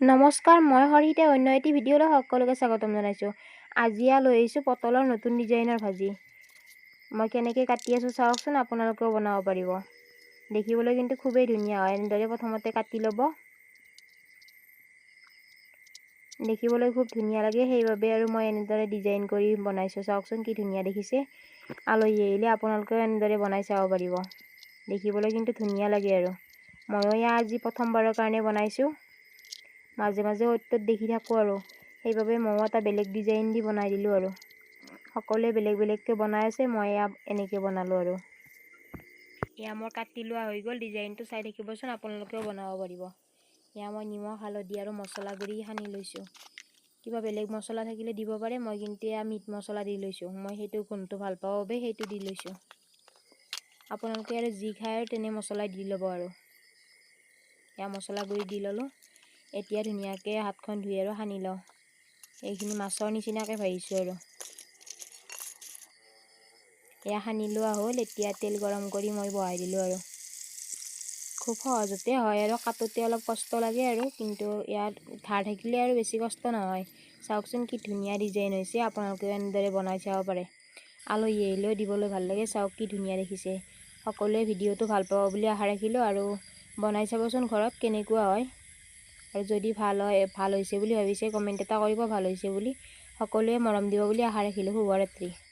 নমস্কাৰ, মই হৰিতে অন্য এটি ভিডিঅ'লৈ সকলোকে স্বাগতম জনাইছোঁ। আজি লৈ আহিছোঁ পটলৰ নতুন ডিজাইনৰ ভাজি। মই কেনেকৈ কাটি আছোঁ চাওকচোন, আপোনালোকেও বনাব পাৰিব। দেখিবলৈ কিন্তু খুবেই ধুনীয়া হয়। এনেদৰে প্ৰথমতে কাটি ল'ব। দেখিবলৈ খুব ধুনীয়া লাগে, সেইবাবে আৰু মই এনেদৰে ডিজাইন কৰি বনাইছোঁ। চাওকচোন কি ধুনীয়া দেখিছে। আলহী আহিলে আপোনালোকেও এনেদৰে বনাই চাব পাৰিব। দেখিবলৈ কিন্তু ধুনীয়া লাগে আৰু ময়ো আজি প্ৰথমবাৰৰ কাৰণে বনাইছোঁ। মাজে মাজে অত্যত দেখি থাকোঁ আৰু সেইবাবে ময়ো এটা বেলেগ ডিজাইন দি বনাই দিলোঁ আৰু সকলোৱে বেলেগ বেলেগকৈ বনাই আছে, মই এনেকৈ বনালোঁ আৰু এয়া মোৰ কাটি লোৱা হৈ গ'ল। ডিজাইনটো চাই থাকিবচোন, আপোনালোকেও বনাব পাৰিব। এয়া মই নিমখ, হালধি আৰু মছলা গুড়ি সানি লৈছোঁ। কিবা বেলেগ মছলা থাকিলে দিব পাৰে, মই কিন্তু এয়া মিট মছলা দি লৈছোঁ। মই সেইটো গোন্ধটো ভাল পাওঁ বাবে সেইটো দি লৈছোঁ। আপোনালোকে আৰু যি খায় আৰু তেনে মছলাই দি ল'ব আৰু এয়া মছলা গুড়ি দি ল'লোঁ। এতিয়া ধুনীয়াকৈ হাতখন ধুই আৰু সানি লওঁ। এইখিনি মাছৰ নিচিনাকৈ ভাজিছোঁ আৰু এয়া সানি লোৱা হ'ল। এতিয়া তেল গৰম কৰি মই বহাই দিলোঁ আৰু খুব সহজতে হয় আৰু কাটোতে অলপ কষ্ট লাগে আৰু কিন্তু ইয়াত ধাৰ থাকিলে আৰু বেছি কষ্ট নহয়। চাওকচোন কি ধুনীয়া ডিজাইন হৈছে। আপোনালোকেও এনেদৰে বনাই চাব পাৰে। আলহী আহিলেও দিবলৈ ভাল লাগে। চাওক কি ধুনীয়া দেখিছে। সকলোৱে ভিডিঅ'টো ভাল পাব বুলি আশা ৰাখিলোঁ আৰু বনাই চাবচোন ঘৰত কেনেকুৱা হয়। আৰু যদি ভাল হৈছে বুলি ভাবিছে কমেণ্ট এটা কৰিব, ভাল হৈছে বুলি। সকলোৱে মৰম দিব বুলি আশা ৰাখিলোঁ। শুভৰাত্ৰি।